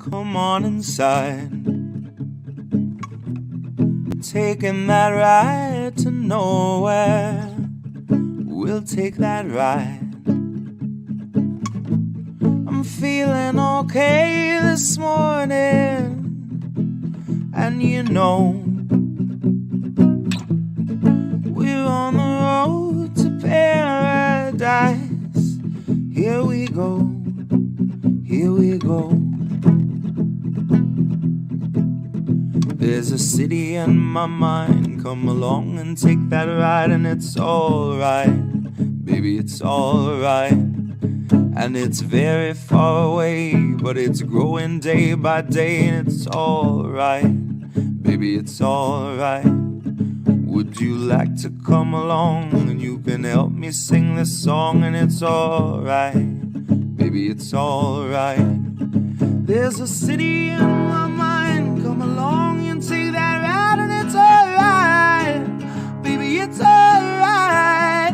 come on inside. Taking that ride to nowhere. We'll take that ride. I'm feeling okay this morning. And you know, we're on the road to paradise. Here we go, here we go. There's a city in my mind. Come along and take that ride, and it's alright, baby, it's alright. And it's very far away, but it's growing day by day, and it's alright, baby, it's alright. Would you like to come along, and you can help me sing this song, and it's alright, baby, it's alright. There's a city in my mind. Come along and take that ride, and it's alright, baby, it's alright.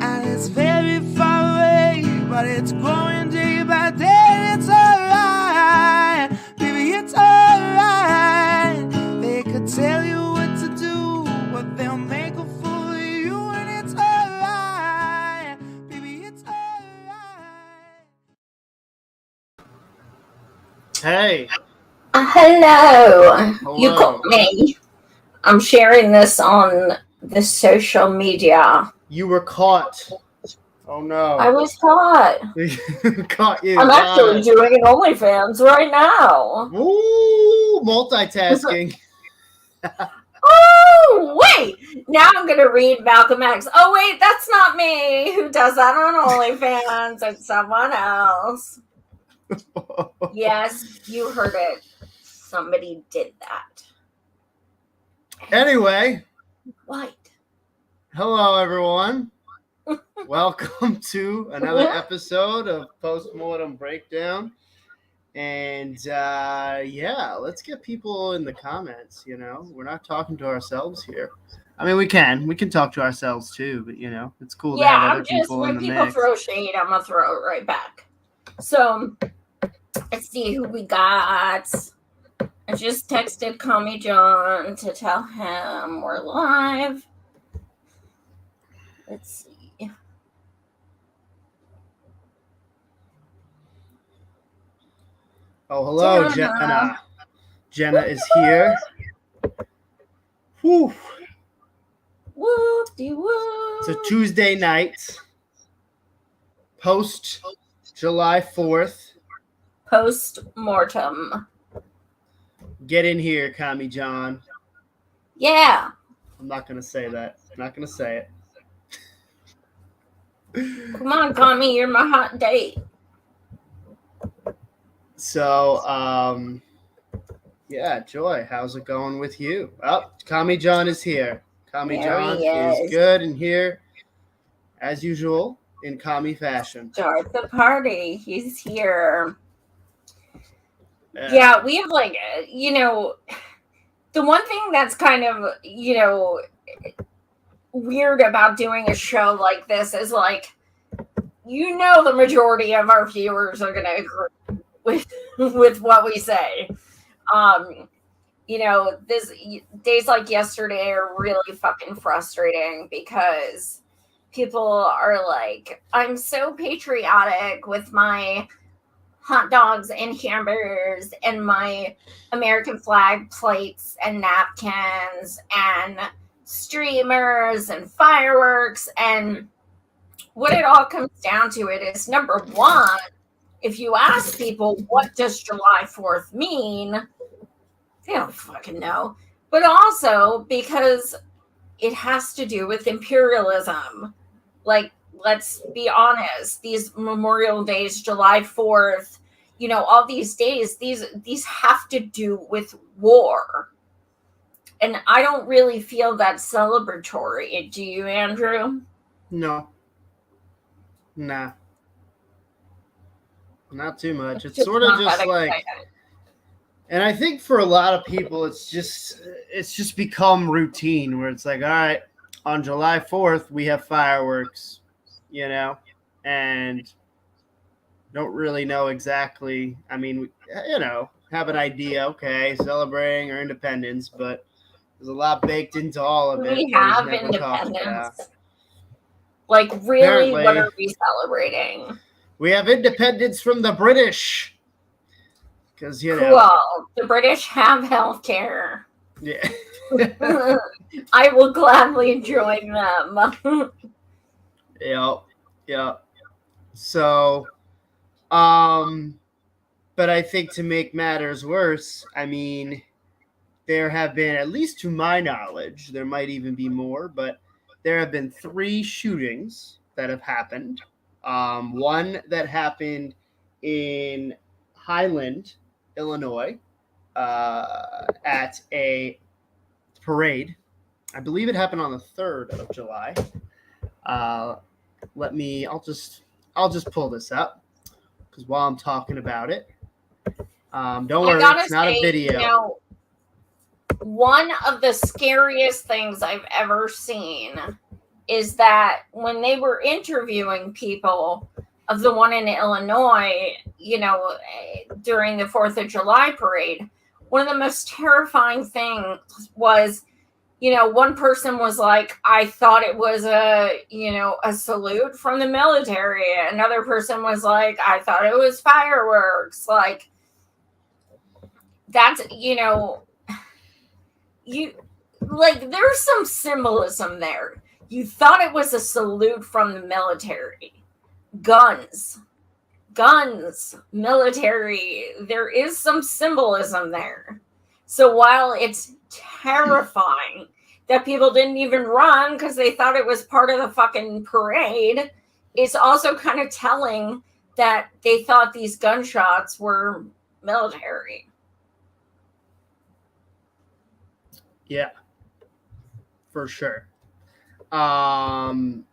And it's very far away, but it's growing day by day. It's alright, baby, it's alright. They could tell you what to do, but they'll make a fool of you, and it's alright, baby, it's alright. Hey. Hello. Hello. You got me. I'm sharing this on the social media. You were caught. Oh no. I was caught. Caught you. I'm actually doing an OnlyFans right now. Ooh, multitasking. Oh, wait. Now I'm going to read Malcolm X. Oh, wait, that's not me who does that on OnlyFans. It's someone else. Yes, you heard it. Somebody did that. Anyway. What? Hello, everyone. Welcome to another episode of Postmortem Breakdown. And, yeah, let's get people in the comments, you know. We're not talking to ourselves here. I mean, we can talk to ourselves, too, but, you know, it's cool to have other people in the mix. When people throw shade, I'm going to throw it right back. So, let's see who we got. I just texted Tommy John to tell him we're live. Let's see. Oh, hello, Jenna. Jenna is here. Whew. Whoop-de-whoop. It's a Tuesday night. Post July 4th. Postmortem. Get in here, Kami John. Yeah. I'm not going to say that. I'm not going to say it. Come on, Kami, you're my hot date. So, yeah, Joy, how's it going with you? Oh, Kami John is here. Kami John is good and here, as usual, in Kami fashion. Start the party. He's here. Yeah, we have the one thing that's kind of, weird about doing a show like this is the majority of our viewers are going to agree with what we say. This days like yesterday are really fucking frustrating because people are like, I'm so patriotic with my hot dogs and hamburgers and my American flag plates and napkins and streamers and fireworks. And what it all comes down to it is, number one, if you ask people, what does July 4th mean? They don't fucking know. But also because it has to do with imperialism. Like, let's be honest, these Memorial Days, July 4th, all these days, these have to do with war. And I don't really feel that celebratory. Do you, Andrew? No. Nah. Not too much. It's sort of just like, and I think for a lot of people, it's just become routine where it's like, all right, on July 4th, we have fireworks, and don't really know exactly. I mean, have an idea, okay, celebrating our independence, but there's a lot baked into all of it. We that is have never talked about. independence. Like, really, what Apparently, are we celebrating? we have independence from the British. Because, you know. Cool. The British have healthcare. Yeah. I will gladly join them. Yeah. So, but I think to make matters worse, I mean, there have been, at least to my knowledge, there might even be more, but there have been 3 shootings that have happened. One that happened in Highland, Illinois, at a parade. I believe it happened on the 3rd of July. I'll just pull this up, because while I'm talking about it, don't worry, it's not a video. You know, one of the scariest things I've ever seen is that when they were interviewing people of the one in Illinois, you know, during the 4th of July parade, one of the most terrifying things was, you know, one person was like, I thought it was a salute from the military. Another person was like, I thought it was fireworks. Like, that's, you know, there's some symbolism there. You thought it was a salute from the military. Guns, military. There is some symbolism there. So while it's terrifying that people didn't even run because they thought it was part of the fucking parade, it's also kind of telling that they thought these gunshots were military. Yeah, for sure. And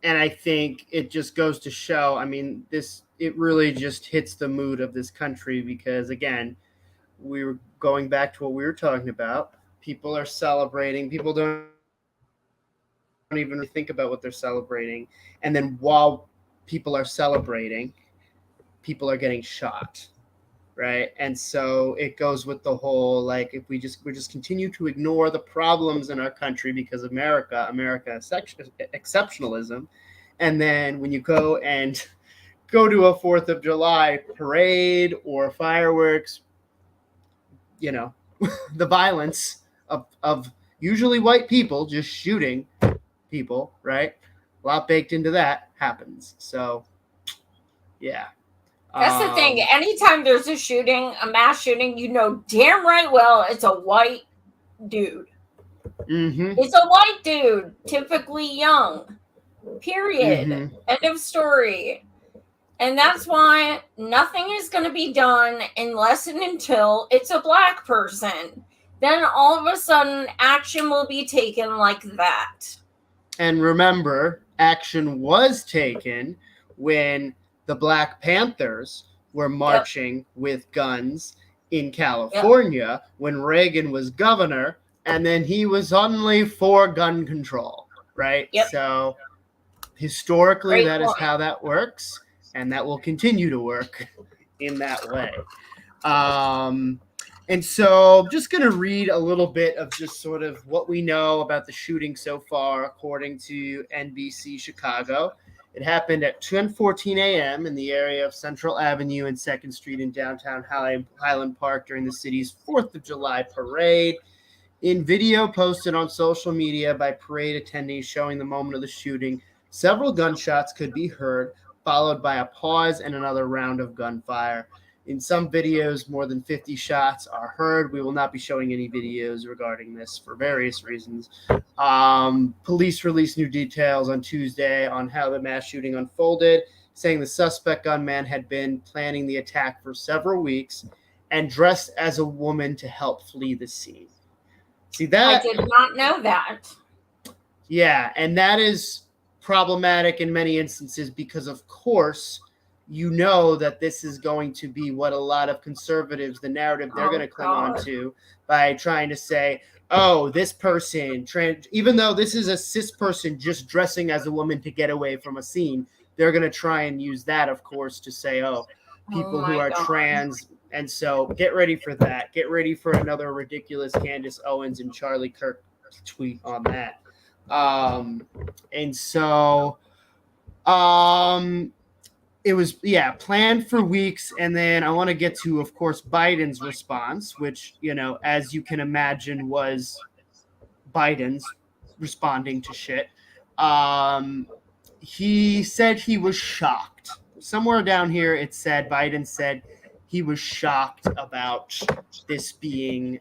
I think it just goes to show, I mean, it really just hits the mood of this country, because, again, we were going back to what we were talking about. People are celebrating. People don't even think about what they're celebrating. And then while people are celebrating, people are getting shot. Right. And so it goes with the whole, like, if we just continue to ignore the problems in our country because of America exceptionalism. And then when you go to a 4th of July parade or fireworks, you know, the violence of usually white people just shooting people. Right. A lot baked into that happens. So, yeah. That's the thing. Anytime there's a shooting, a mass shooting, you know damn right well it's a white dude. Mm-hmm. It's a white dude, typically young. Period. Mm-hmm. End of story. And that's why nothing is going to be done unless and until it's a black person. Then all of a sudden, action will be taken like that. And remember, action was taken when the Black Panthers were marching with guns in California when Reagan was governor, and then he was suddenly for gun control, right? Yep. So historically, Great is point. how that works, and that will continue to work in that way. And so I'm just going to read a little bit of just sort of what we know about the shooting so far, according to NBC Chicago. It happened at 10:14 a.m. in the area of Central Avenue and 2nd Street in downtown Highland Park during the city's 4th of July parade. In video posted on social media by parade attendees showing the moment of the shooting, several gunshots could be heard, followed by a pause and another round of gunfire. In some videos, more than 50 shots are heard. We will not be showing any videos regarding this for various reasons. Police released new details on Tuesday on how the mass shooting unfolded, saying the suspect gunman had been planning the attack for several weeks and dressed as a woman to help flee the scene. See that? I did not know that. Yeah, and that is problematic in many instances because, of course, you know that this is going to be what a lot of conservatives, the narrative they're going to cling on to by trying to say, oh, this person, even though this is a cis person just dressing as a woman to get away from a scene, they're going to try and use that, of course, to say, oh, people who are trans And so get ready for that. Get ready for another ridiculous Candace Owens and Charlie Kirk tweet on that. And so it was, planned for weeks. And then I want to get to, of course, Biden's response, which, as you can imagine, was Biden's responding to shit. He said he was shocked. Somewhere down here it said, Biden said he was shocked about this being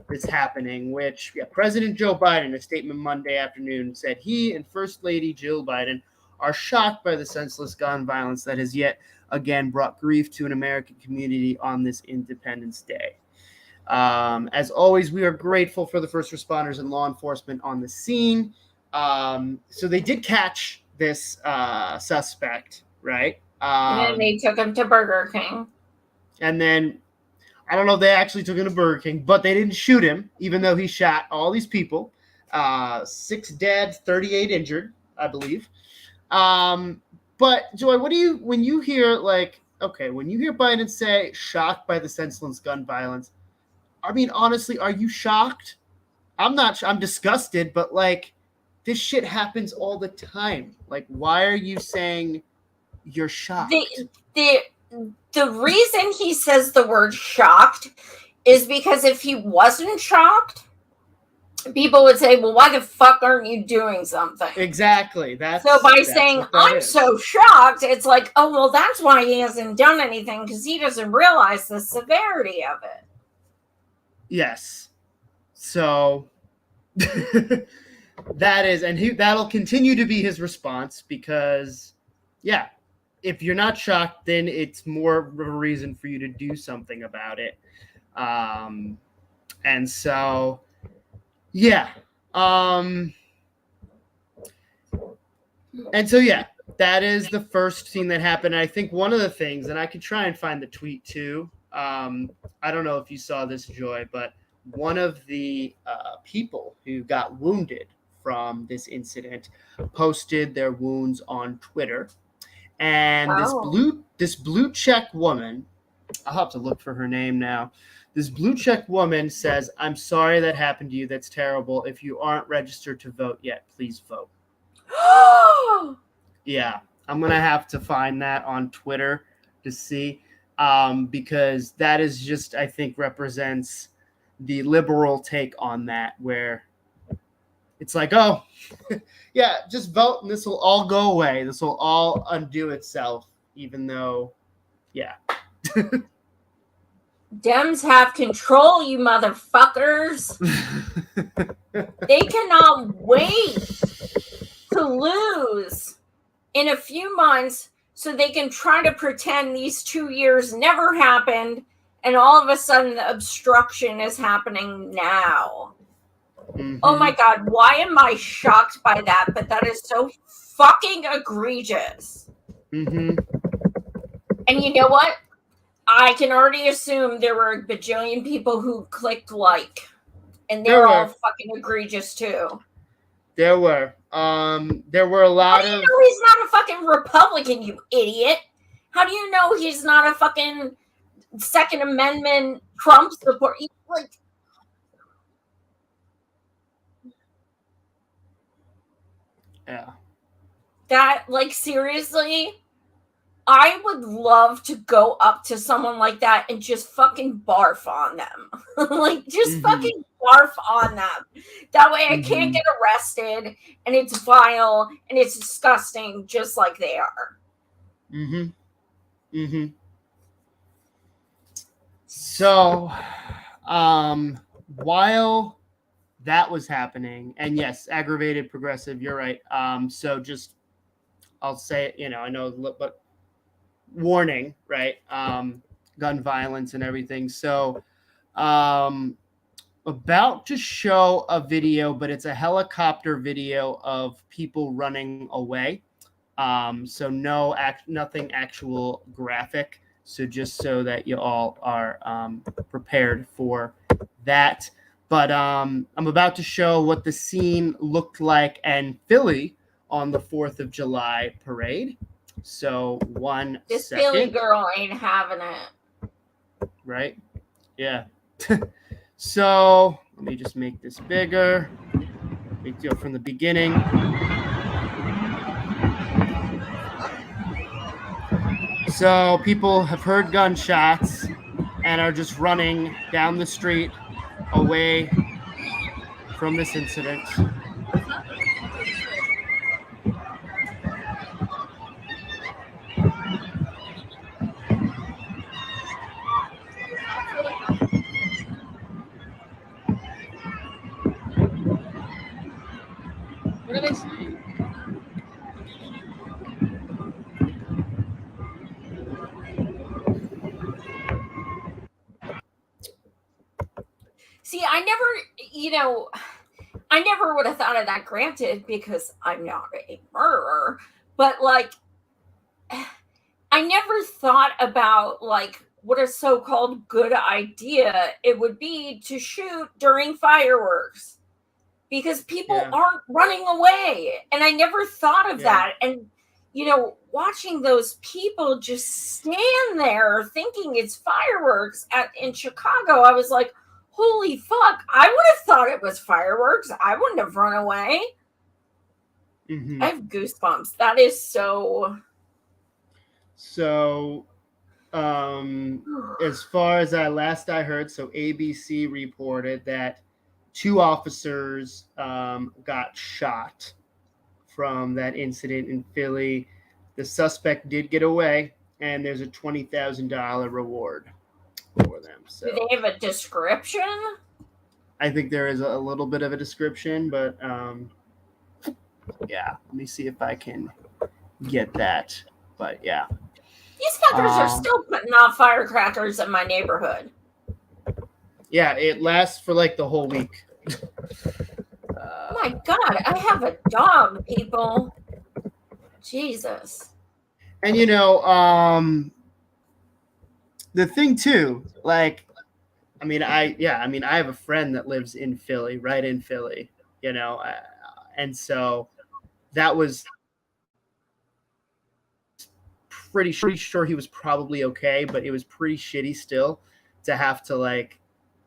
this happening, which President Joe Biden, in a statement Monday afternoon, said he and First Lady Jill Biden are shocked by the senseless gun violence that has yet again brought grief to an American community on this Independence Day. As always, we are grateful for the first responders and law enforcement on the scene. So they did catch this suspect, right? And then they took him to Burger King. And then, I don't know if they actually took him to Burger King, but they didn't shoot him, even though he shot all these people. 6 dead, 38 injured, I believe. But, Joy, when you hear Biden say shocked by the senseless gun violence, I mean, honestly, are you shocked? I'm not. I'm disgusted, but this shit happens all the time. Why are you saying you're shocked? The reason he says the word shocked is because if he wasn't shocked, people would say, well, why the fuck aren't you doing something? Exactly. So by saying I'm so shocked, it's like, oh, well, that's why he hasn't done anything, because he doesn't realize the severity of it. Yes. So that is, and that'll continue to be his response, because if you're not shocked, then it's more of a reason for you to do something about it. And so that is the first thing that happened. I think one of the things, and I could try and find the tweet too. I don't know if you saw this, Joy, but one of the people who got wounded from this incident posted their wounds on Twitter. And this blue check woman, I'll have to look for her name now. This blue check woman says, I'm sorry that happened to you. That's terrible. If you aren't registered to vote yet, please vote. Yeah, I'm going to have to find that on Twitter to see, because that is just, I think, represents the liberal take on that, where it's like, oh, just vote and this will all go away. This will all undo itself, even though, Dems have control, you motherfuckers. They cannot wait to lose in a few months so they can try to pretend these 2 years never happened, and all of a sudden the obstruction is happening now. Mm-hmm. Oh my God, why am I shocked by that? But that is so fucking egregious. Mm-hmm. And you know what? I can already assume there were a bajillion people who clicked like, and they're all fucking egregious too. There were a lot of. How do you know he's not a fucking Republican, you idiot? How do you know he's not a fucking Second Amendment Trump support? Yeah. That, seriously, I would love to go up to someone like that and just fucking barf on them. Fucking barf on them. That way I can't get arrested, and it's vile, and it's disgusting, just like they are. So, while that was happening, and yes, aggravated progressive, you're right. So just, I'll say it, I know, but warning, right? Gun violence and everything. So, about to show a video, but it's a helicopter video of people running away. So nothing actual graphic. So just so that you all are prepared for that. But I'm about to show what the scene looked like in Philly on the 4th of July parade. So this Philly girl ain't having it. right? Yeah. So let me just make this bigger. We go from the beginning. So people have heard gunshots and are just running down the street away from this incident. What are they saying? See, I never would have thought of that, granted, because I'm not a murderer, but like, I never thought about like what a so-called good idea it would be to shoot during fireworks, because people aren't running away. And I never thought of that. And, watching those people just stand there thinking it's fireworks in Chicago, I was like, holy fuck, I would have thought it was fireworks. I wouldn't have run away. Mm-hmm. I have goosebumps. That is so... So, as far as last I heard, so ABC reported that 2 officers got shot from that incident in Philly. The suspect did get away, and there's a $20,000 reward for them. So, do they have a description? I think there is a little bit of a description, but yeah, let me see if I can get that. But yeah. These fuckers are still putting off firecrackers in my neighborhood. Yeah, it lasts for like the whole week. My God, I have a dog, people. Jesus. And the thing too, like, I have a friend that lives in Philly, right in Philly, and so that was pretty sure he was probably okay, but it was pretty shitty still to have to like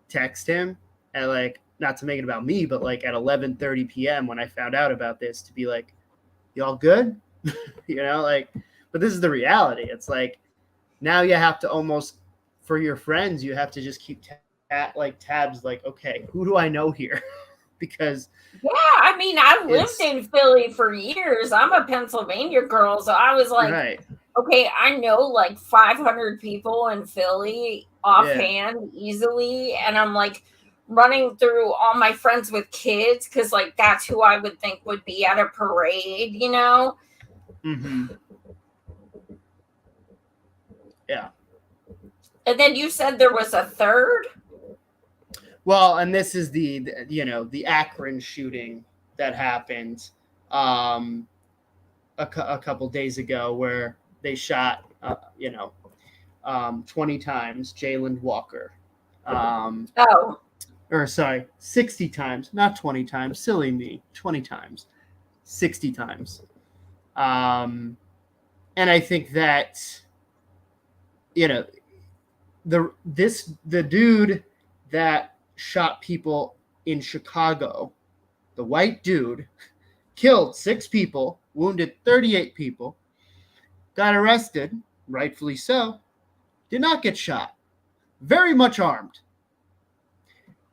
text him and like, not to make it about me, but like at 11:30 p.m. when I found out about this, to be like, y'all good? But this is the reality. It's like, now you have to almost, for your friends, you have to just keep tabs, like, okay, who do I know here? Because I've lived in Philly for years. I'm a Pennsylvania girl, so I was like, right. Okay, I know like 500 people in Philly offhand easily, and I'm like running through all my friends with kids because like that's who I would think would be at a parade, Mm-hmm. Yeah. And then you said there was a third? Well, and this is the Akron shooting that happened a couple days ago, where they shot 20 times Jayland Walker. 60 times, not 20 times. Silly me. 20 times. 60 times. And I think that the dude that shot people in Chicago, the white dude, killed 6 people, wounded 38 people, got arrested, rightfully so, did not get shot, very much armed.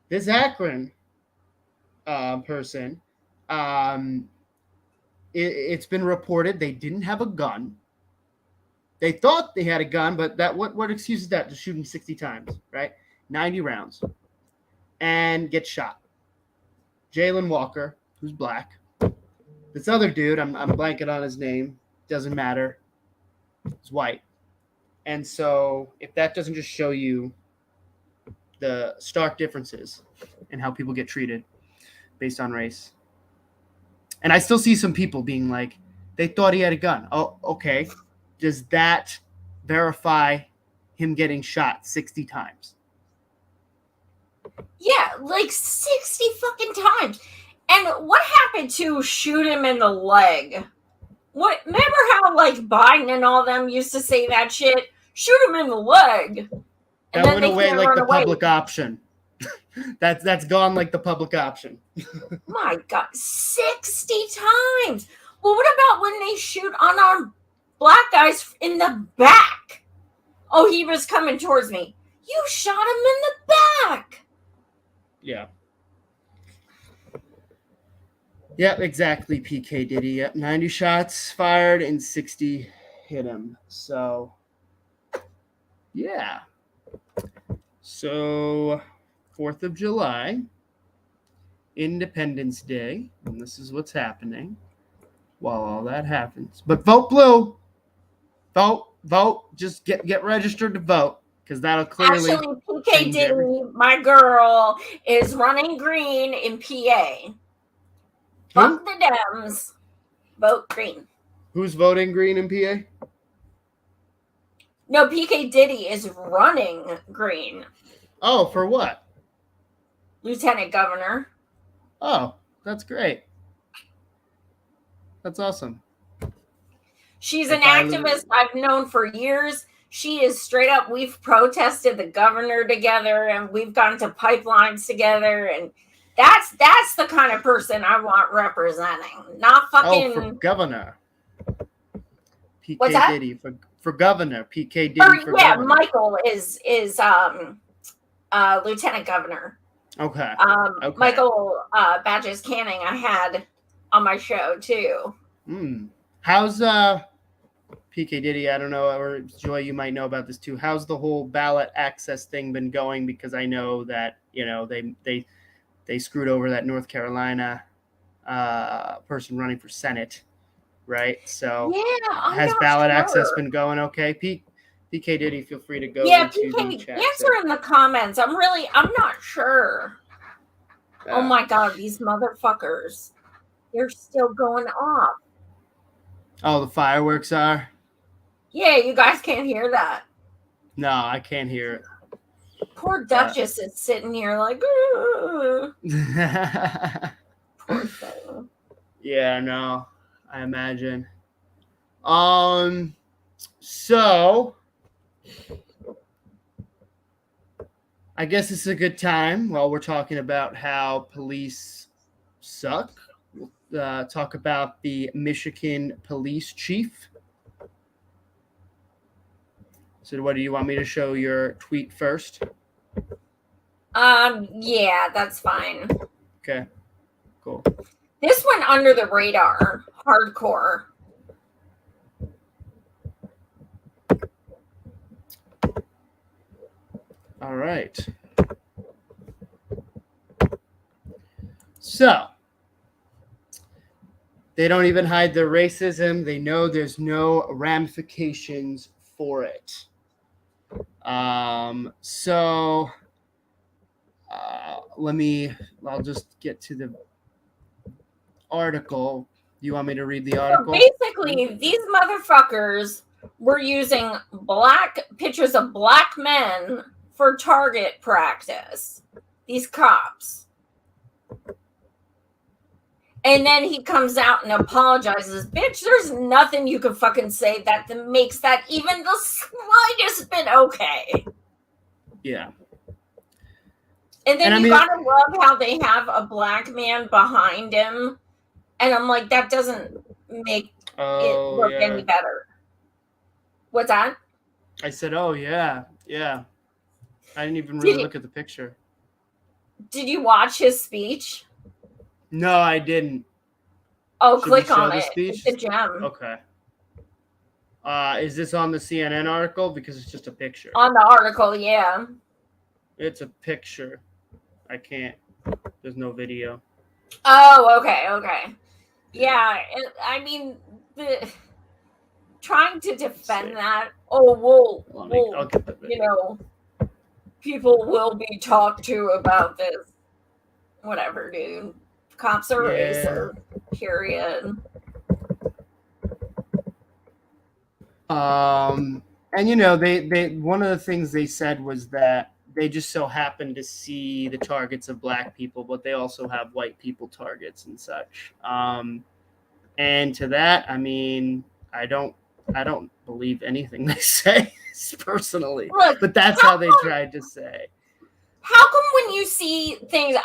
This Akron person, it's been reported they didn't have a gun. They thought they had a gun, but what excuse is that to shoot him 60 times, right? 90 rounds. And get shot. Jayland Walker, who's black. This other dude, I'm blanking on his name, doesn't matter. He's white. And so if that doesn't just show you the stark differences in how people get treated based on race. And I still see some people being like, they thought he had a gun. Oh, okay. Does that verify him getting shot 60 times? Yeah, like 60 fucking times. And what happened to shoot him in the leg? Remember how like Biden and all them used to say that shit? Shoot him in the leg. And That then went they away can't like run the away. public option. That's gone like the public option. My God, 60 times. Well, what about when they shoot unarmed black guys in the back? Oh, he was coming towards me. You shot him in the back. Yeah. Yep, exactly, PK Diddy. Yep, 90 shots fired and 60 hit him. So, yeah. So, 4th of July, Independence Day, and this is what's happening while all that happens. But vote blue. Vote. Just get registered to vote, because that'll clearly Actually, PK change Diddy, everything. my girl, is running green in PA. Who? Fuck the Dems. Vote green. Who's voting green in PA? No, PK Diddy is running green. Oh, for what? Lieutenant Governor. Oh, that's great. That's awesome. She's If an I activist I've known for years. She is straight up. We've protested the governor together, and we've gone to pipelines together, and that's the kind of person I want representing. Not fucking. Oh, for governor. PK What's that? Diddy for governor. PK Diddy for Yeah, governor. Michael is lieutenant governor. Okay. Okay. Michael Badges Canning I had on my show too. How's PK Diddy? I don't know, or Joy, you might know about this too. How's the whole ballot access thing been going? Because I know that they screwed over that North Carolina person running for Senate, right? So Yeah, has ballot access been going okay? PK Diddy, feel free to go into the chat. Answer in the comments. I'm not sure. Oh my God, these motherfuckers. They're still going off. Oh, the fireworks are? Yeah, you guys can't hear that. No, I can't hear it. Poor Duchess is sitting here like, poor thing. Yeah, no, I imagine. So I guess it's a good time while we're talking about how police suck. We'll talk about the Michigan police chief. So what do you want me to show your tweet first? Yeah, that's fine. Okay, cool. This went under the radar, hardcore. All right. So they don't even hide their racism. They know there's no ramifications for it. I'll just get to the article. Do you want me to read the article? So basically, these motherfuckers were using pictures of black men for target practice. These cops. And then he comes out and apologizes. Bitch, there's nothing you can fucking say that makes that even the slightest bit okay. Yeah. And then gotta love how they have a black man behind him. And I'm like, that doesn't make it look any better. What's that? I said, oh, yeah. Yeah. I didn't even really look at the picture. Did you watch his speech? No, I didn't. Oh, click on it. It's a gem. Okay. Is this on the CNN article? Because it's just a picture. On the article, yeah. It's a picture. I can't. There's no video. Oh, okay. Yeah, I mean, trying to defend that. Oh, I'll get the video. People will be talked to about this. Whatever, dude. Cops are racist. Period. And they one of the things they said was that they just so happen to see the targets of black people, but they also have white people targets and such. And to that, I mean, I don't I don't believe anything they say personally, Look, but that's how they tried to say. How come when you see things,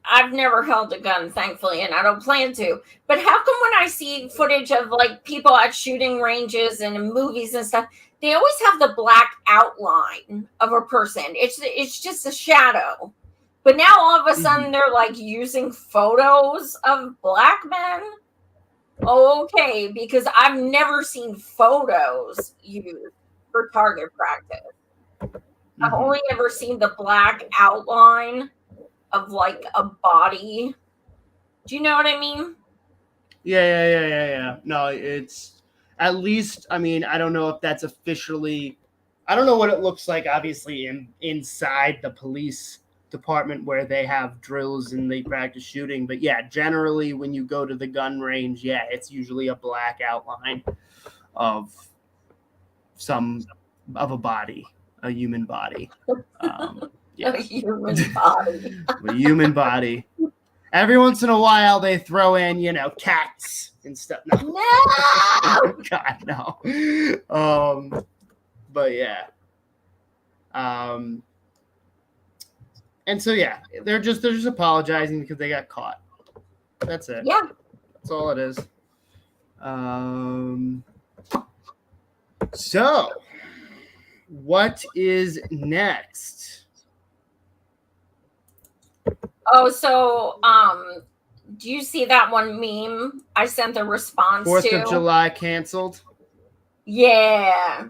I've never held a gun, thankfully, and I don't plan to, but how come when I see footage of like people at shooting ranges and in movies and stuff, they always have the black outline of a person. It's just a shadow. But now all of a sudden they're like using photos of black men. Okay, because I've never seen photos used for target practice. I've only ever seen the black outline of like a body. Do you know what I mean? Yeah. No, it's at least, I mean, I don't know if that's officially, I don't know what it looks like, obviously, inside the police department where they have drills and they practice shooting. But yeah, generally when you go to the gun range, yeah, it's usually a black outline of a body, a human body. Yeah. A human body. A human body. Every once in a while, they throw in, cats and stuff. No! God, no. But yeah. And so yeah, they're just apologizing because they got caught. That's it. Yeah. That's all it is. So, what is next? Oh, so do you see that one meme I sent the response 4th to? of July canceled? Yeah.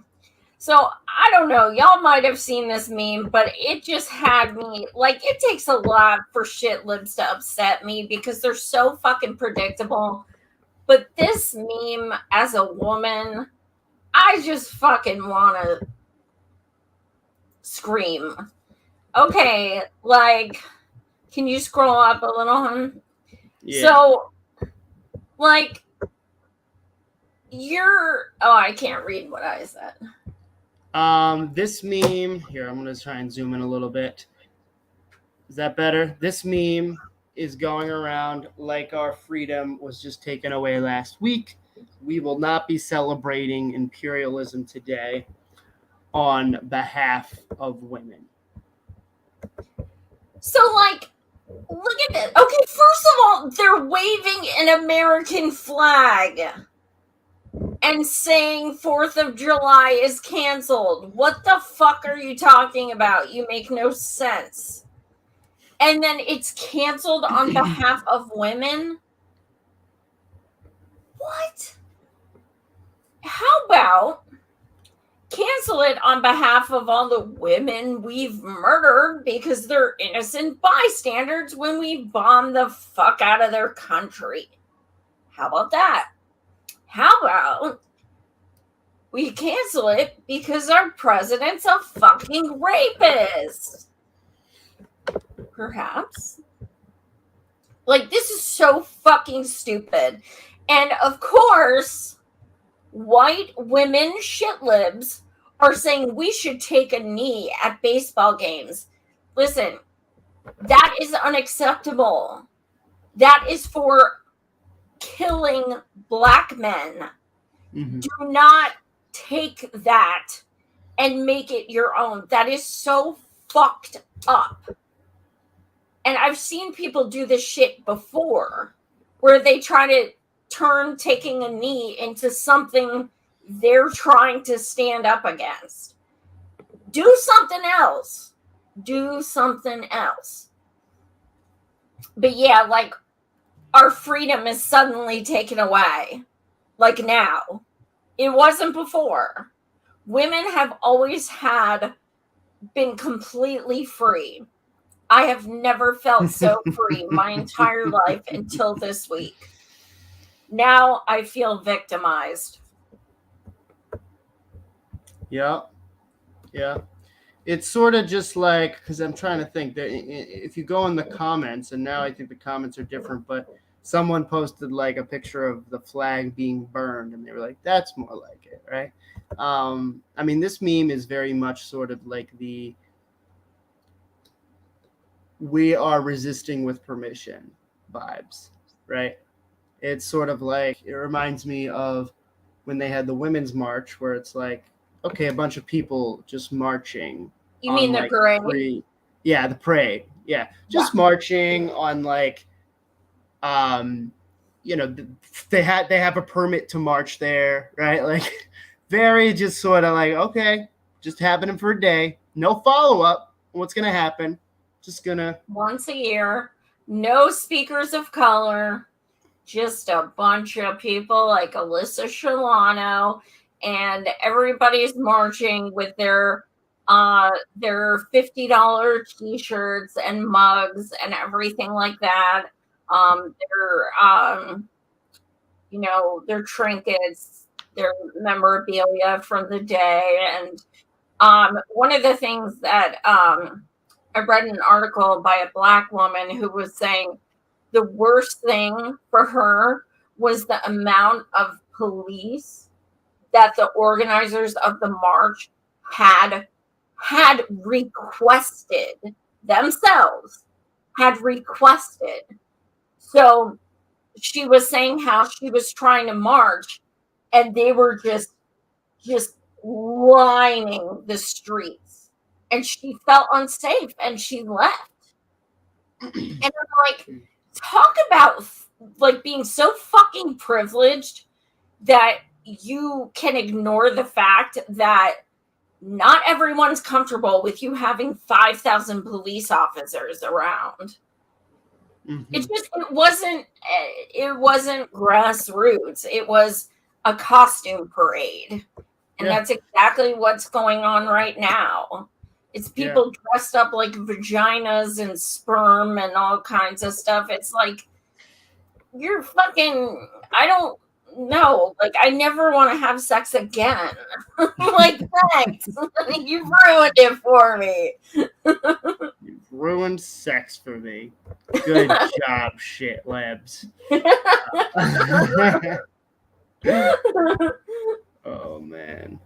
So I don't know. Y'all might have seen this meme, but it just had me like, it takes a lot for shit libs to upset me because they're so fucking predictable. But this meme, as a woman, I just fucking want to scream. Okay, like, can you scroll up a little, hon? Yeah. So, like, I can't read what I said. This meme, here, I'm going to try and zoom in a little bit. Is that better? This meme is going around like our freedom was just taken away last week. We will not be celebrating imperialism today on behalf of women. So, like, look at this. Okay, first of all, they're waving an American flag and saying 4th of July is canceled. What the fuck are you talking about? You make no sense. And then it's canceled on behalf of women? What? How about cancel it on behalf of all the women we've murdered because they're innocent bystanders when we bomb the fuck out of their country? How about that? How about we cancel it because our president's a fucking rapist? Perhaps. Like, this is so fucking stupid. And of course, white women shit libs are saying we should take a knee at baseball games. Listen, that is unacceptable. That is for killing black men. Mm-hmm. Do not take that and make it your own. That is so fucked up. And I've seen people do this shit before where they try to turn taking a knee into something they're trying to stand up against. Do something else. Do something else. But yeah, like, our freedom is suddenly taken away. Like now. It wasn't before. Women have always been completely free. I have never felt so free my entire life until this week. Now I feel victimized. Yeah. It's sort of just like, because I'm trying to think that if you go in the comments, and now I think the comments are different, but someone posted like a picture of the flag being burned, and they were like, "That's more like it," right? I mean, this meme is very much sort of like the "we are resisting with permission" vibes, right? It's sort of like, it reminds me of when they had the women's march, where it's like, okay, a bunch of people just marching. You mean the parade? The parade. Yeah, just marching on like, they have a permit to march there, right? Like, very just sort of like, okay, just happening for a day, no follow up. What's gonna happen? Just gonna once a year, no speakers of color, just a bunch of people like Alyssa Shalano, and everybody's marching with their $50 t-shirts and mugs and everything like that. Their trinkets, their memorabilia from the day. And one of the things that I read an article by a Black woman who was saying the worst thing for her was the amount of police that the organizers of the march had requested themselves, So she was saying how she was trying to march and they were just lining the streets, and she felt unsafe and she left. And I'm like, talk about like being so fucking privileged that you can ignore the fact that not everyone's comfortable with you having 5,000 police officers around. Mm-hmm. It wasn't grassroots. It was a costume parade. And that's exactly what's going on right now. It's people dressed up like vaginas and sperm and all kinds of stuff. It's like, you're fucking, I don't know. Like, I never want to have sex again. Like, thanks. You've ruined it for me. You've ruined sex for me. Good job, shit labs. Oh, man.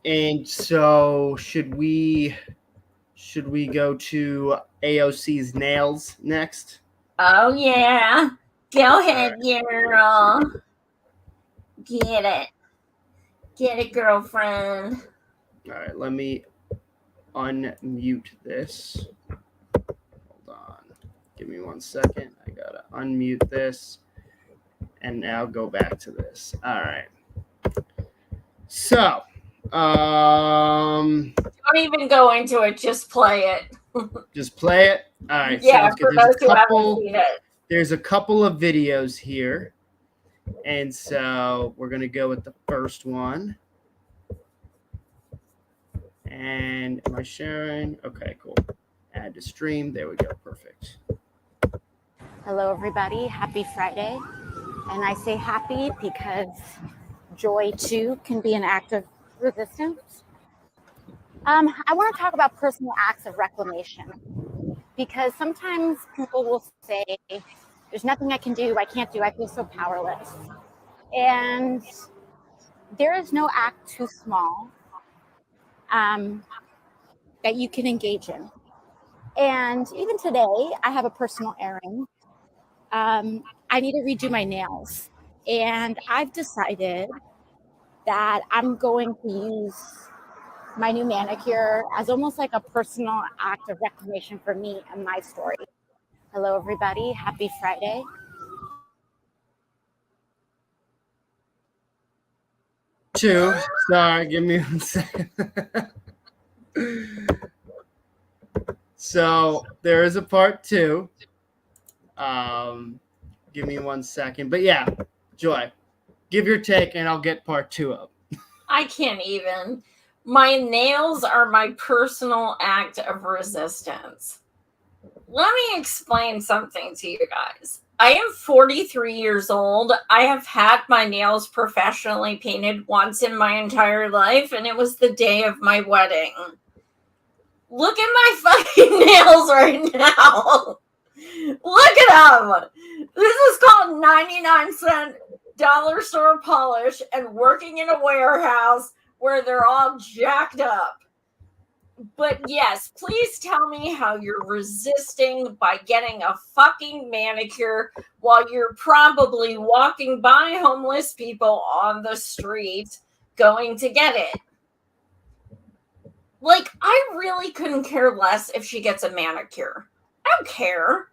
And so should we go to AOC's nails next? Oh yeah. Go ahead, girl. Get it, girlfriend. All right, let me unmute this. Hold on. Give me 1 second. I gotta unmute this. And now go back to this. All right. So, don't even go into it. Just play it. Just play it. All right. Yeah, for those who haven't seen it. There's a couple of videos here, and so we're gonna go with the first one. And am I sharing? Okay, cool. Add to stream. There we go. Perfect. Hello, everybody. Happy Friday. And I say happy because joy, too, can be an act of resistance. I want to talk about personal acts of reclamation, because sometimes people will say, there's nothing I can do, I can't do, I feel so powerless. And there is no act too small that you can engage in. And even today, I have a personal errand. I need to redo my nails. And I've decided that I'm going to use my new manicure as almost like a personal act of reclamation for me and my story. Hello, everybody. Happy Friday. Sorry, give me 1 second. So there is a part 2. Give me 1 second. But yeah, Joy, give your take and I'll get part 2 up. I can't even. My nails are my personal act of resistance. Let me explain something to you guys. I am 43 years old. I have had my nails professionally painted once in my entire life, and it was the day of my wedding. Look at my fucking nails right now. Look at them. This is called 99-cent dollar store polish and working in a warehouse where they're all jacked up. But yes, please tell me how you're resisting by getting a fucking manicure while you're probably walking by homeless people on the street going to get it. Like, I really couldn't care less if she gets a manicure. I don't care.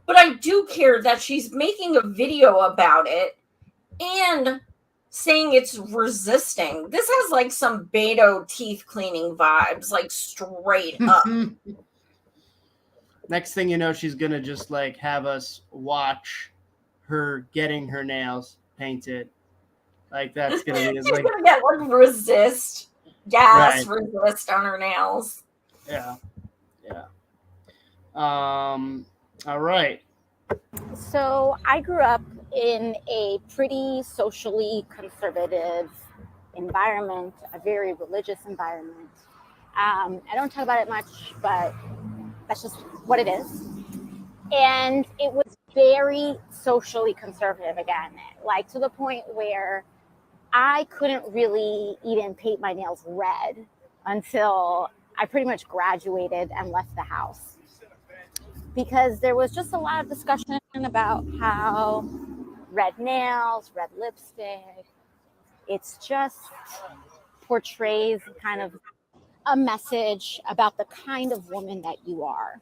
But I do care that she's making a video about it and saying it's resisting. This has like some Beto teeth cleaning vibes, like straight up. Next thing you know, she's gonna just like have us watch her getting her nails painted. Like that's gonna be She's like gonna get like resist gas resist on her nails. yeah. All right. So I grew up in a pretty socially conservative environment, a very religious environment. I don't talk about it much, but that's just what it is. And it was very socially conservative again, like to the point where I couldn't really even paint my nails red until I pretty much graduated and left the house. Because there was just a lot of discussion about how red nails, red lipstick, it's just portrays kind of a message about the kind of woman that you are.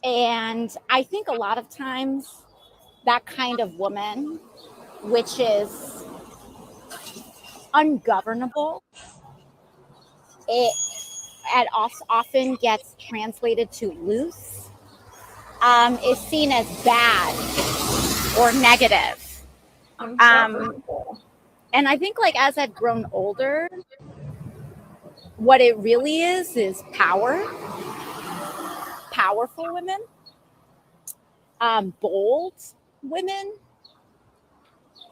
And I think a lot of times that kind of woman, which is ungovernable, it often gets translated to loose, is seen as bad or negative. And I think like as I've grown older, what it really is powerful women, bold women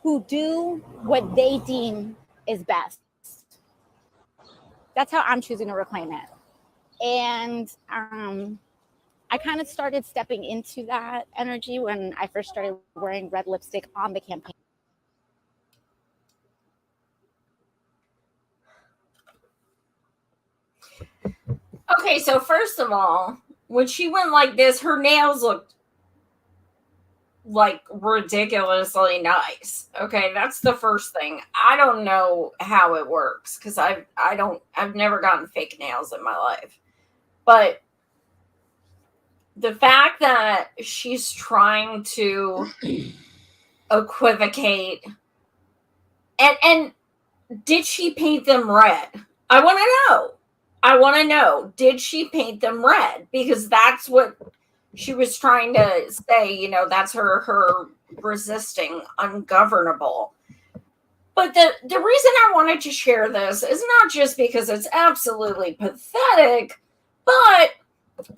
who do what they deem is best. That's how I'm choosing to reclaim it. And I kind of started stepping into that energy when I first started wearing red lipstick on the campaign. Okay, so first of all, when she went like this, her nails looked like ridiculously nice. Okay, that's the first thing. I don't know how it works because I've never gotten fake nails in my life. But the fact that she's trying to equivocate and did she paint them red? I want to know. Did she paint them red? Because that's what she was trying to say, you know, that's her resisting ungovernable. But the reason I wanted to share this is not just because it's absolutely pathetic, but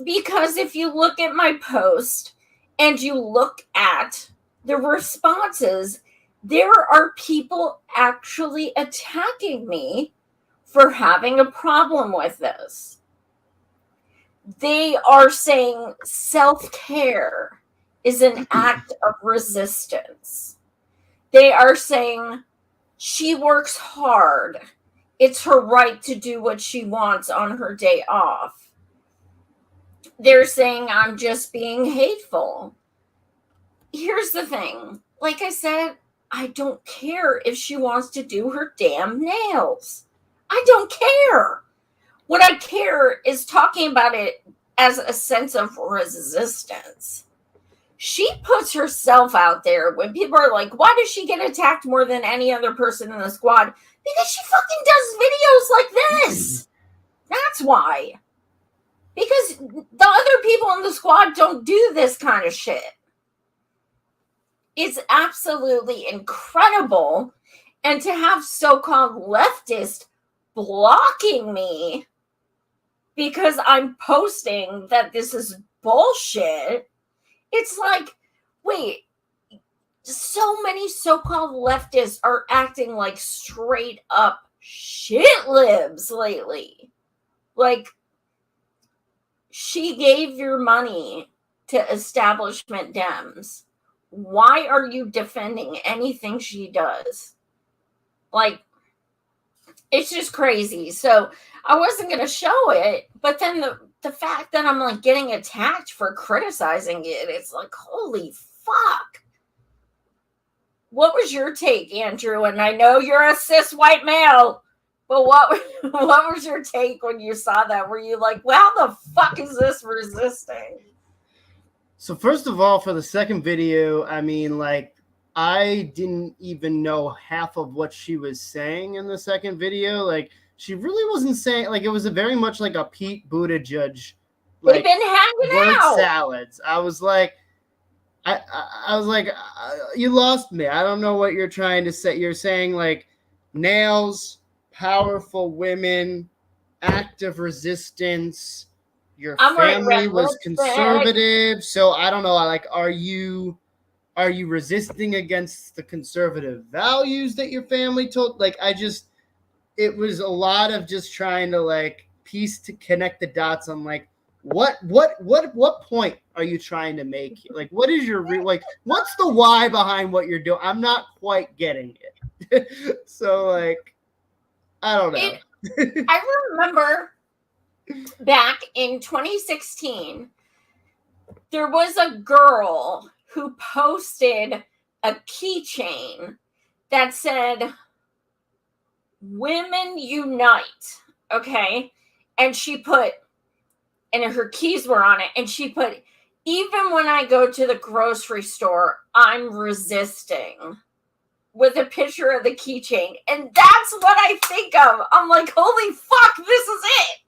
because if you look at my post and you look at the responses, there are people actually attacking me for having a problem with this. They are saying self-care is an act of resistance. They are saying she works hard. It's her right to do what she wants on her day off. They're saying I'm just being hateful. Here's the thing. Like I said, I don't care if she wants to do her damn nails. I don't care. What I care is talking about it as a sense of resistance. She puts herself out there when people are like, why does she get attacked more than any other person in the squad? Because she fucking does videos like this. That's why. Because the other people in the squad don't do this kind of shit. It's absolutely incredible. And to have so-called leftists blocking me because I'm posting that this is bullshit, it's like, wait, so many so-called leftists are acting like straight up shit libs lately. Like, she gave your money to establishment Dems. Why are you defending anything she does? Like, it's just crazy. So I wasn't going to show it, but then the fact that I'm like getting attacked for criticizing it, it's like, holy fuck. What was your take, Andrew? And I know you're a cis white male, but what was your take when you saw that? Were you like, well, the fuck is this resisting? So first of all, for the second video, I mean, like, I didn't even know half of what she was saying in the second video. Like, she really wasn't saying, like, it was a very much like a Pete Buttigieg, like, they've been hanging word out. salads. I was like, I was like, you lost me. I don't know what you're trying to say. You're saying like nails, powerful women, active resistance. Your family was conservative, so I don't know. Like, are you resisting against the conservative values that your family told? Like, it was a lot of just trying to like connect the dots on like what point are you trying to make? Like, what is your what's the why behind what you're doing? I'm not quite getting it. So like, I don't know. I remember back in 2016, there was a girl who posted a keychain that said, "Women Unite." Okay. And she put, and her keys were on it, and she put, "Even when I go to the grocery store, I'm resisting," with a picture of the keychain. And that's what I think of. I'm like, holy fuck, this is it.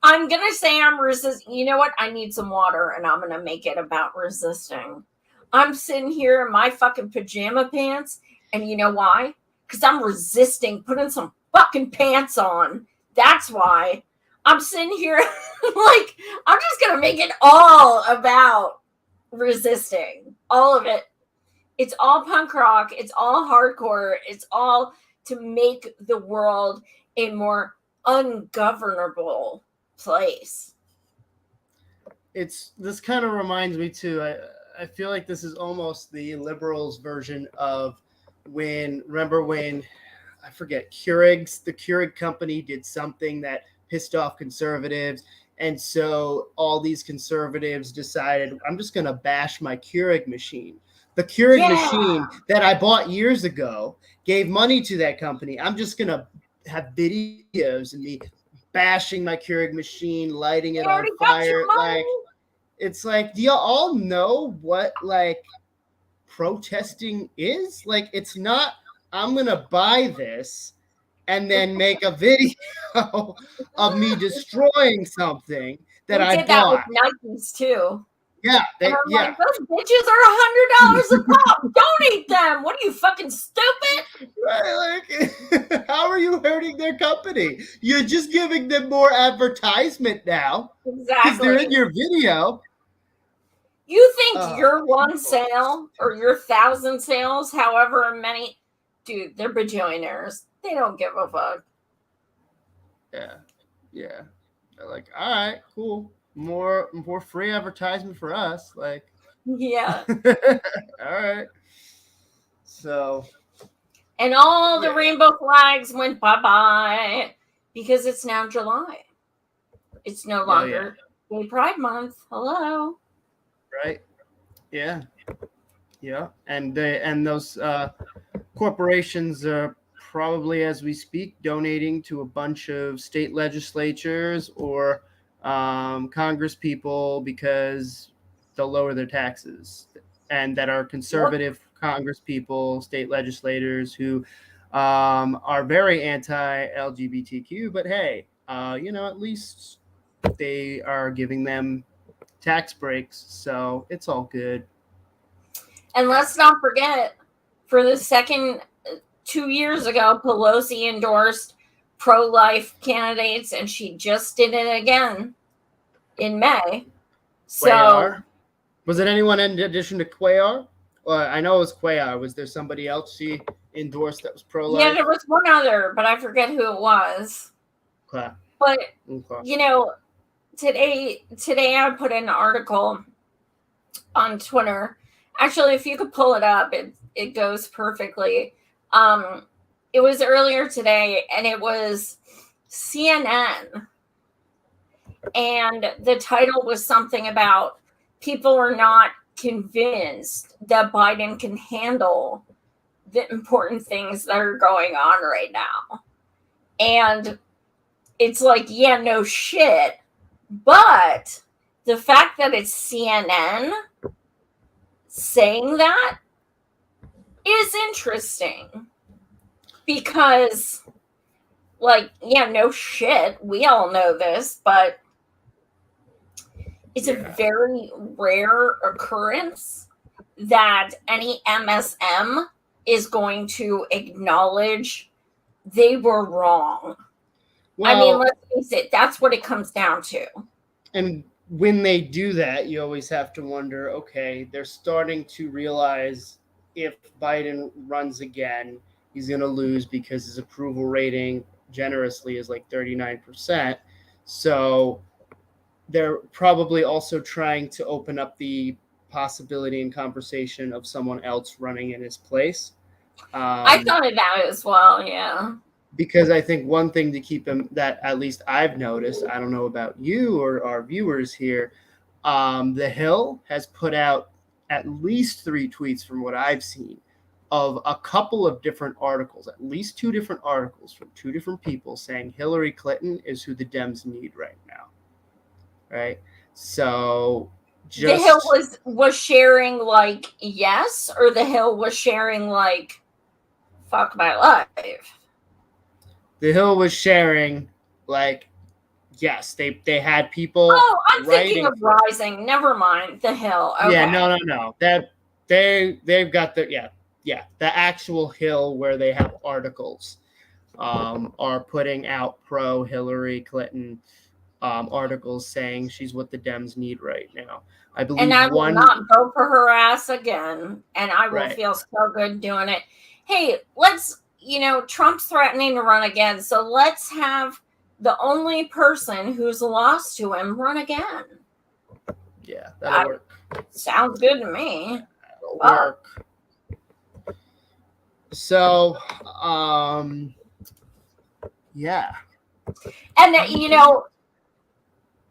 I'm going to say I'm resisting. You know what? I need some water, and I'm going to make it about resisting. I'm sitting here in my fucking pajama pants, and you know why? Because I'm resisting putting some fucking pants on. That's why. I'm sitting here like, I'm just going to make it all about resisting. All of it. It's all punk rock. It's all hardcore. It's all to make the world a more ungovernable place. This kind of reminds me too. I feel like this is almost the liberals' version of remember when, I forget, the Keurig company did something that pissed off conservatives. And so all these conservatives decided, I'm just going to bash my Keurig machine. The Keurig machine that I bought years ago, gave money to that company. I'm just going to have videos of me bashing my Keurig machine, lighting it on fire. Like, it's like, do you all know what like protesting is? Like, it's not, I'm going to buy this and then make a video of me destroying something that I did bought. That with Nikes too. Yeah, like, those bitches are $100 a pop. Donate them. What are you, fucking stupid? Right, like, how are you hurting their company? You're just giving them more advertisement now. Exactly. Because they're in your video. You think your one sale or your 1,000 sales, however many, dude, they're bajillionaires. They don't give a fuck. Yeah. They're like, all right, cool. More free advertisement for us. Like, yeah. All right. So. And all the rainbow flags went bye-bye because it's now July. It's no longer Gay Pride Month. Hello. Right. Yeah. And those corporations are probably, as we speak, donating to a bunch of state legislatures or Congress people because they'll lower their taxes, and that are conservative Congress people, state legislators who are very anti-LGBTQ. But hey, at least they are giving them tax breaks, so it's all good. And let's not forget, for the second 2 years ago, Pelosi endorsed pro-life candidates, and she just did it again in May. So, Cuellar? Was it anyone in addition to Cuellar? I know it was Cuellar. Was there somebody else she endorsed that was pro-life? Yeah, there was one other, but I forget who it was. Okay. But today I put in an article on Twitter. Actually, if you could pull it up, it goes perfectly. it was earlier today, and it was CNN. And the title was something about people are not convinced that Biden can handle the important things that are going on right now. And it's like, yeah, no shit. But the fact that it's CNN saying that is interesting. Because, like, yeah, no shit. We all know this, but it's a very rare occurrence that any MSM is going to acknowledge they were wrong. Well, I mean, let's face it, that's what it comes down to. And when they do that, you always have to wonder, okay, they're starting to realize if Biden runs again, he's going to lose because his approval rating generously is like 39%. So they're probably also trying to open up the possibility and conversation of someone else running in his place. I thought of that as well, yeah. Because I think one thing to keep him, that at least I've noticed, I don't know about you or our viewers here, The Hill has put out at least 3 tweets from what I've seen of a couple of different articles, at least 2 different articles from 2 different people saying Hillary Clinton is who the Dems need right now. Right? So The Hill was sharing like yes, or The Hill was sharing like fuck my life. The Hill was sharing like yes, they had people. Oh, I'm thinking of Rising. Never mind. The Hill. Okay. Yeah, no. That they've got the the actual Hill where they have articles are putting out pro Hillary Clinton articles saying she's what the Dems need right now. I believe, and I will not vote for her ass again, and I will feel so good doing it. Hey, let's, Trump's threatening to run again, so let's have the only person who's lost to him run again. Yeah, that'll work. Sounds good to me. That'll work. So, yeah. And,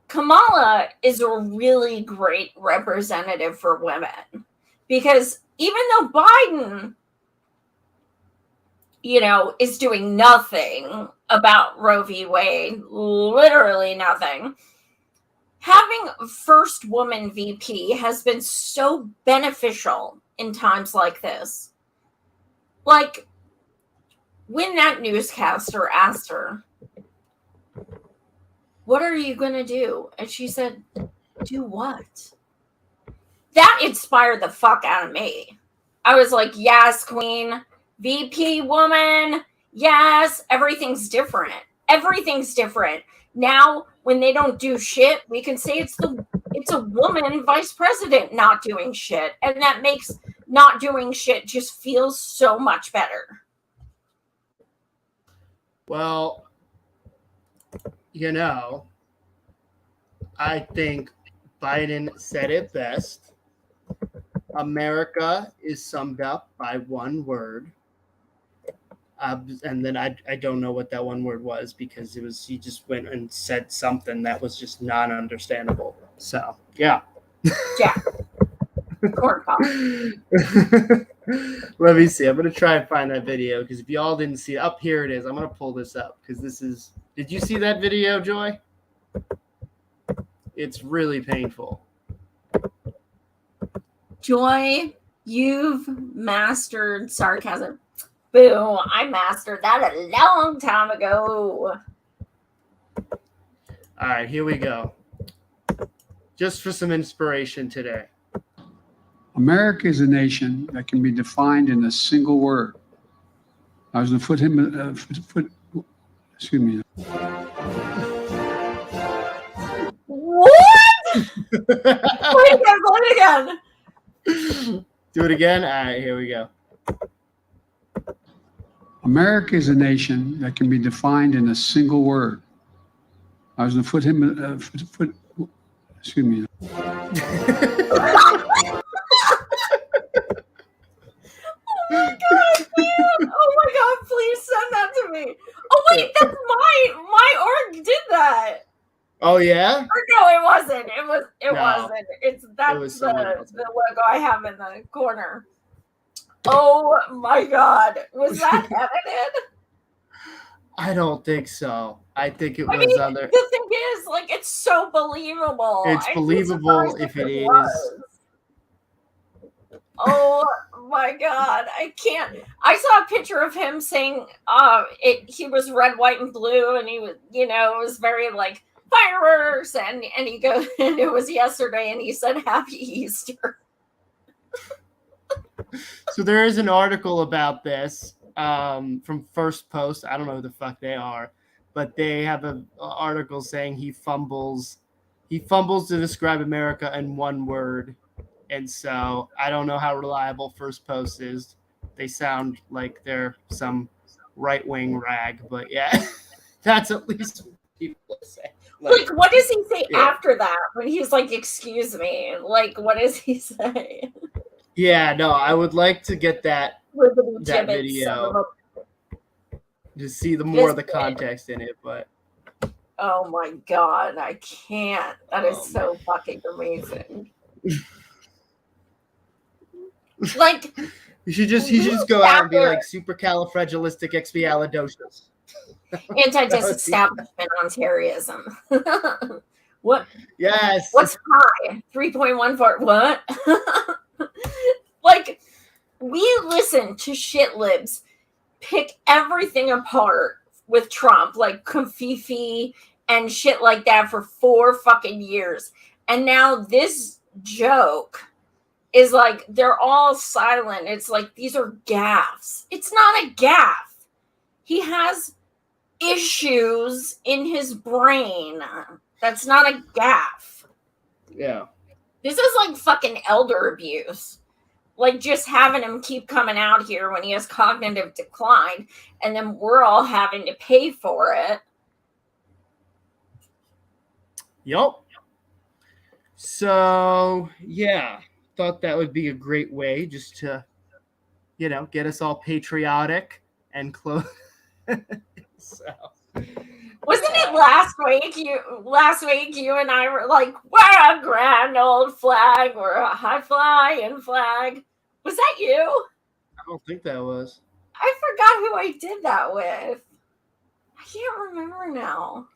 Kamala is a really great representative for women, because even though Biden, is doing nothing about Roe v. Wade, literally nothing, having first woman VP has been so beneficial in times like this. Like, when that newscaster asked her, what are you going to do? And she said, do what? That inspired the fuck out of me. I was like, yes, queen, VP woman, yes, everything's different. Everything's different. Now, when they don't do shit, we can say it's a woman vice president not doing shit. And that makes not doing shit just feel so much better. Well, I think Biden said it best. America is summed up by one word. And then I don't know what that one word was, because he just went and said something that was just non-understandable. So, yeah. Yeah. Corn pop. Let me see. I'm going to try and find that video, because if y'all didn't see it, up here it is. I'm going to pull this up, because did you see that video, Joy? It's really painful. Joy, you've mastered sarcasm. Boo, I mastered that a long time ago. All right, here we go. Just for some inspiration today. America is a nation that can be defined in a single word. I was going to excuse me. What? Play it again. Do it again? All right, here we go. America is a nation that can be defined in a single word. I was going to excuse me. Oh my God, man. Oh my god, please send that to me. Oh wait, that's my org did that. Oh yeah? Or no, it wasn't. It No, wasn't. That's was someone else. the logo I have in the corner. Oh my god. Was that edited? I don't think so. I think it was mean, other. the thing is, like, it's so believable. It's I'd be believable surprised if it is. was. Oh my god, I can't. I saw a picture of him saying he was red, white, and blue, and he was, it was very like fireworks, and he goes, and it was yesterday, and he said Happy Easter. So there is an article about this from First Post. I don't know who the fuck they are, but they have an article saying he fumbles to describe America in one word. And so I don't know how reliable First Post is. They sound like they're some right-wing rag, but yeah, that's at least what people say. Like, what does he say after that when he's like, "Excuse me"? Like, what does he say? Yeah, no, I would like to get that video to see the more of the context in it, but oh my god, I can't. That is so fucking amazing. Like, you should just go out and be like supercalifragilisticexpialidocious. Anti-disestablishment on terrorism. What? Yes. What's pi? 3.14. What? Like, we listen to shit libs pick everything apart with Trump, like Confifi and shit like that for 4 fucking years. And now this joke is like, they're all silent. It's like, these are gaffes. It's not a gaffe. He has issues in his brain. That's not a gaffe. Yeah. This is like fucking elder abuse. Like, just having him keep coming out here when he has cognitive decline, and then we're all having to pay for it. Yup. So, yeah. Thought that would be a great way just to, get us all patriotic and close. So. Wasn't it last week you and I were like, we're a grand old flag, we're a high flying flag. Was that you? I don't think that was. I forgot who I did that with. I can't remember now.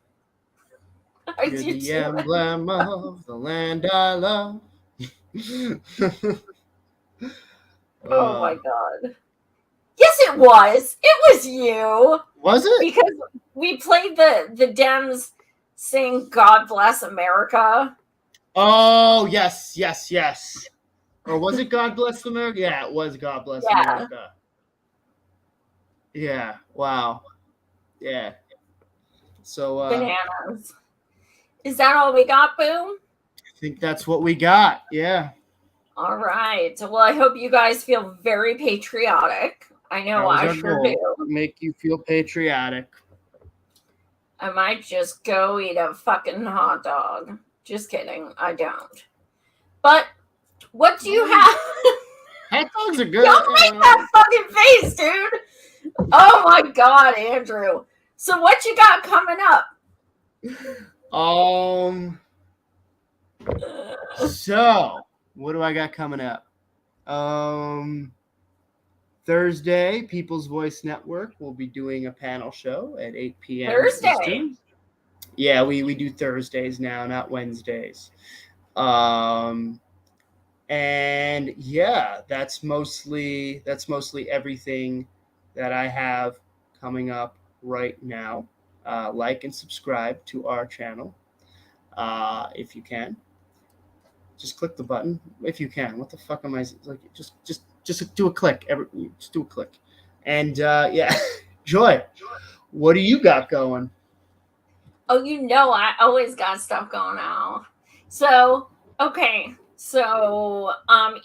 You're the emblem of the land I love. Oh my god. Yes, it was. It was you. Was it? Because we played the Dems sing God Bless America. Oh, yes. Or was it God Bless America? Yeah, it was God Bless America. Yeah, wow. Yeah. So bananas. Is that all we got, Boom? I think that's what we got. Yeah. All right. Well, I hope you guys feel very patriotic. I know I sure do. Make you feel patriotic. I might just go eat a fucking hot dog. Just kidding. I don't. But what do you have? Hot dogs are good. Don't make that fucking face, dude. Oh my god, Andrew. So what you got coming up? So what do I got coming up? Thursday, People's Voice Network will be doing a panel show at 8 p.m. Thursday. Eastern. Yeah, we do Thursdays now, not Wednesdays. And yeah, that's mostly everything that I have coming up right now. Like and subscribe to our channel if you can. Just click the button if you can. What the fuck am I like? Just do a click. Just do a click. And yeah, Joy, what do you got going? Oh, I always got stuff going on. So, okay. So,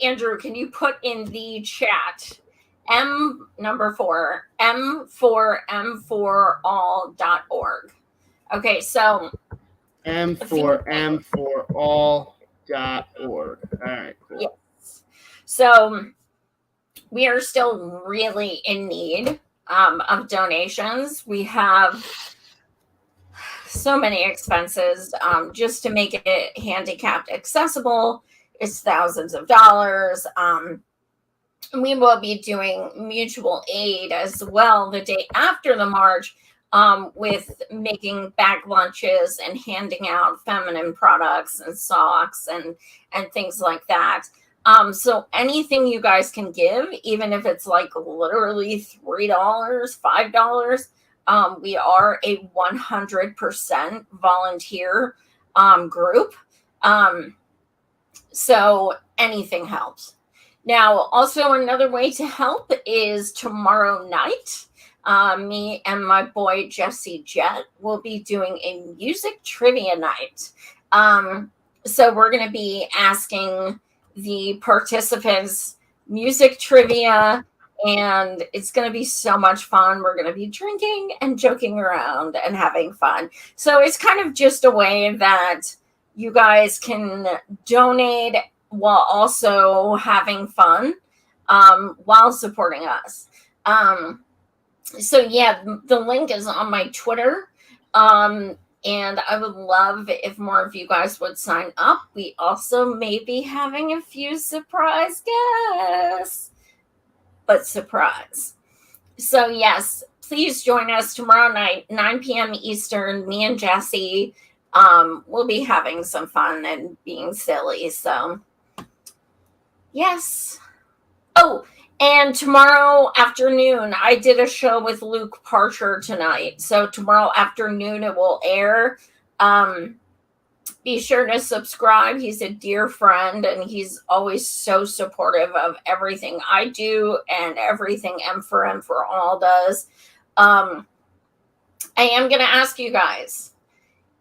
Andrew, can you put in the chat m4all.org? Okay, so m4all.org. All right, cool. Yes. So we are still really in need of donations. We have so many expenses just to make it handicapped accessible. It's thousands of dollars. We will be doing mutual aid as well the day after the march, with making bag lunches and handing out feminine products and socks and things like that. So anything you guys can give, even if it's like literally $3, $5, we are a 100% volunteer group. So anything helps. Now, also another way to help is tomorrow night. Me and my boy Jesse Jett will be doing a music trivia night. So we're going to be asking the participants music trivia, and it's going to be so much fun. We're going to be drinking and joking around and having fun. So it's kind of just a way that you guys can donate while also having fun, while supporting us. So yeah, the link is on my Twitter. And I would love if more of you guys would sign up. We also may be having a few surprise guests, but surprise. So yes, please join us tomorrow night, 9 p.m. Eastern. Me and Jesse we'll be having some fun and being silly. So yes. Oh, and tomorrow afternoon, I did a show with Luke Parcher tonight. So tomorrow afternoon it will air. Be sure to subscribe. He's a dear friend, and he's always so supportive of everything I do and everything M for All does. I am going to ask you guys,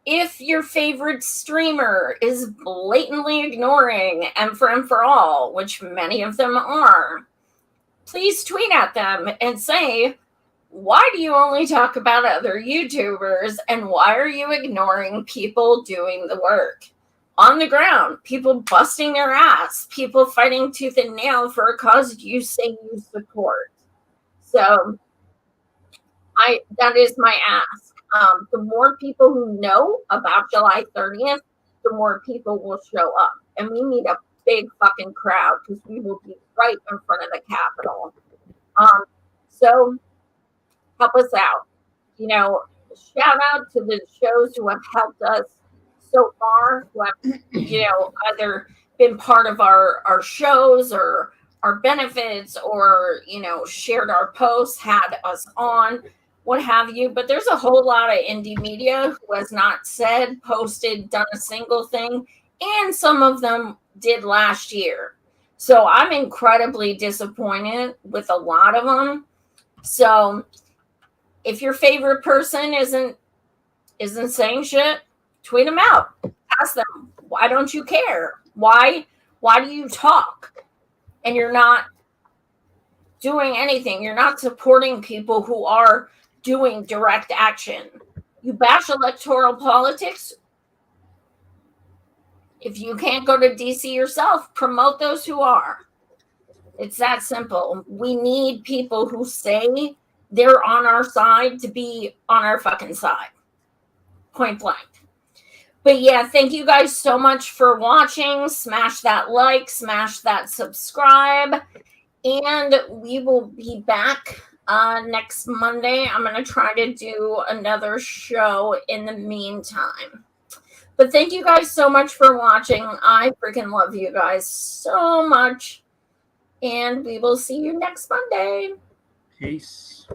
if your favorite streamer is blatantly ignoring M for All, which many of them are, please tweet at them and say, why do you only talk about other YouTubers, and why are you ignoring people doing the work on the ground, people busting their ass, people fighting tooth and nail for a cause you say you support? So that is my ask. The more people who know about July 30th, the more people will show up. And we need a big fucking crowd, because we will be right in front of the Capitol. So help us out. You know, shout out to the shows who have helped us so far, who have, you know, either been part of our shows or our benefits, or, you know, shared our posts, had us on, what have you. But there's a whole lot of indie media who has not said, posted, done a single thing, and some of them did last year. So I'm incredibly disappointed with a lot of them. So if your favorite person isn't saying shit, tweet them out. Ask them, why don't you care? Why do you talk and you're not doing anything? You're not supporting people who are doing direct action. You bash electoral politics. If you can't go to DC yourself, promote those who are. It's that simple. We need people who say they're on our side to be on our fucking side. Point blank. But yeah, thank you guys so much for watching. Smash that like, smash that subscribe. And we will be back next Monday. I'm going to try to do another show in the meantime. But thank you guys so much for watching. I freaking love you guys so much. And we will see you next Monday. Peace.